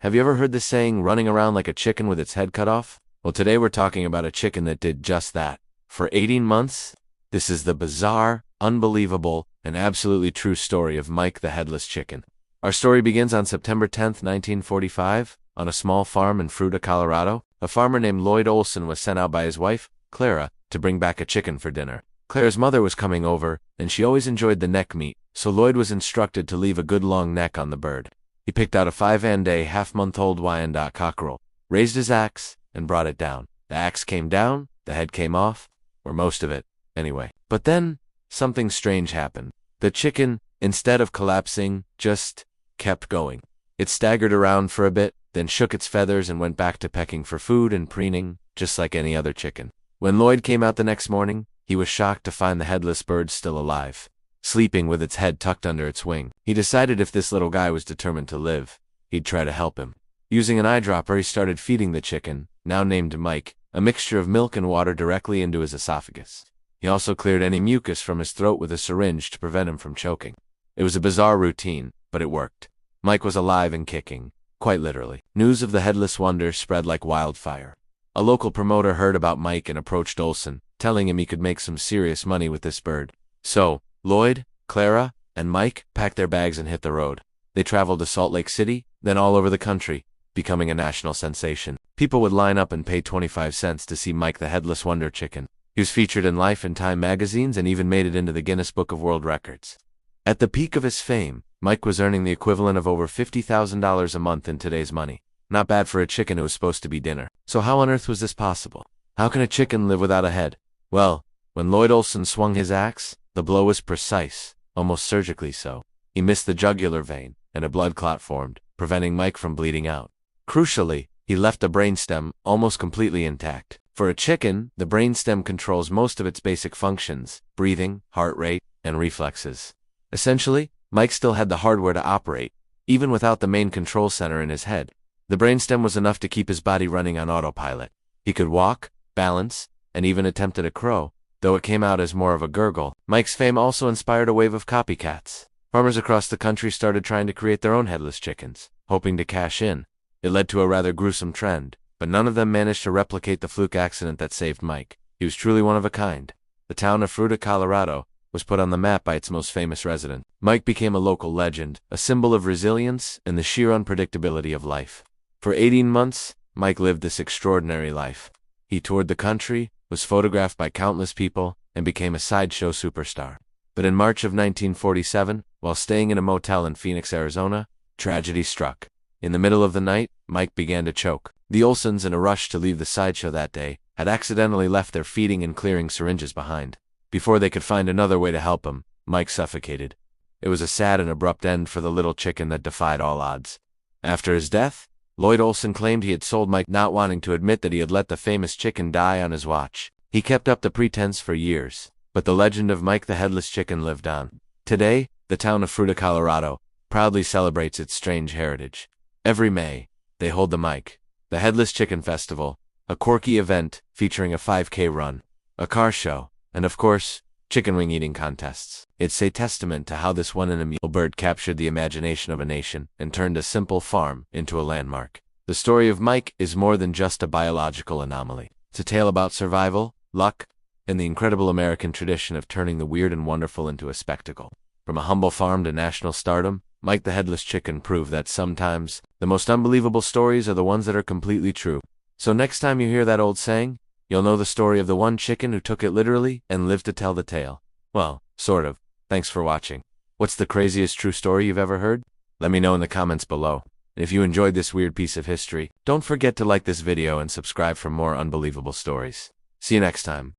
Have you ever heard the saying, running around like a chicken with its head cut off? Well, today we're talking about a chicken that did just that. For 18 months, this is the bizarre, unbelievable, and absolutely true story of Mike the Headless Chicken. Our story begins on September 10th, 1945, on a small farm in Fruita, Colorado. A farmer named Lloyd Olsen was sent out by his wife, Clara, to bring back a chicken for dinner. Clara's mother was coming over, and she always enjoyed the neck meat, so Lloyd was instructed to leave a good long neck on the bird. He picked out a 5-day, half-month-old Wyandotte cockerel, raised his axe, and brought it down. The axe came down, the head came off, or most of it, anyway. But then, something strange happened. The chicken, instead of collapsing, just kept going. It staggered around for a bit, then shook its feathers and went back to pecking for food and preening, just like any other chicken. When Lloyd came out the next morning, he was shocked to find the headless bird still alive, sleeping with its head tucked under its wing. He decided if this little guy was determined to live, he'd try to help him. Using an eyedropper, he started feeding the chicken, now named Mike, a mixture of milk and water directly into his esophagus. He also cleared any mucus from his throat with a syringe to prevent him from choking. It was a bizarre routine, but it worked. Mike was alive and kicking, quite literally. News of the headless wonder spread like wildfire. A local promoter heard about Mike and approached Olsen, telling him he could make some serious money with this bird. So, Lloyd, Clara, and Mike packed their bags and hit the road. They traveled to Salt Lake City, then all over the country, becoming a national sensation. People would line up and pay 25 cents to see Mike the Headless Wonder Chicken. He was featured in Life and Time magazines and even made it into the Guinness Book of World Records. At the peak of his fame, Mike was earning the equivalent of over $50,000 a month in today's money. Not bad for a chicken who was supposed to be dinner. So how on earth was this possible? How can a chicken live without a head? Well, when Lloyd Olsen swung his axe, the blow was precise, almost surgically so. He missed the jugular vein, and a blood clot formed, preventing Mike from bleeding out. Crucially, he left the brainstem almost completely intact. For a chicken, the brainstem controls most of its basic functions: breathing, heart rate, and reflexes. Essentially, Mike still had the hardware to operate, even without the main control center in his head. The brainstem was enough to keep his body running on autopilot. He could walk, balance, and even attempted a crow, though it came out as more of a gurgle. Mike's fame also inspired a wave of copycats. Farmers across the country started trying to create their own headless chickens, hoping to cash in. It led to a rather gruesome trend, but none of them managed to replicate the fluke accident that saved Mike. He was truly one of a kind. The town of Fruita, Colorado, was put on the map by its most famous resident. Mike became a local legend, a symbol of resilience and the sheer unpredictability of life. For 18 months, Mike lived this extraordinary life. He toured the country, was photographed by countless people, and became a sideshow superstar. But in March of 1947, while staying in a motel in Phoenix, Arizona, tragedy struck. In the middle of the night, Mike began to choke. The Olsens, in a rush to leave the sideshow that day, had accidentally left their feeding and clearing syringes behind. Before they could find another way to help him, Mike suffocated. It was a sad and abrupt end for the little chicken that defied all odds. After his death, Lloyd Olsen claimed he had sold Mike, not wanting to admit that he had let the famous chicken die on his watch. He kept up the pretense for years, but the legend of Mike the Headless Chicken lived on. Today, the town of Fruita, Colorado, proudly celebrates its strange heritage. Every May, they hold the Mike the Headless Chicken Festival, a quirky event featuring a 5K run, a car show, and of course, chicken wing eating contests. It's a testament to how this one-in-a-meal bird captured the imagination of a nation and turned a simple farm into a landmark. The story of Mike is more than just a biological anomaly. It's a tale about survival, luck, and the incredible American tradition of turning the weird and wonderful into a spectacle. From a humble farm to national stardom, Mike the Headless Chicken proved that sometimes the most unbelievable stories are the ones that are completely true. So next time you hear that old saying, you'll know the story of the one chicken who took it literally and lived to tell the tale. Well, sort of. Thanks for watching. What's the craziest true story you've ever heard? Let me know in the comments below. And if you enjoyed this weird piece of history, don't forget to like this video and subscribe for more unbelievable stories. See you next time.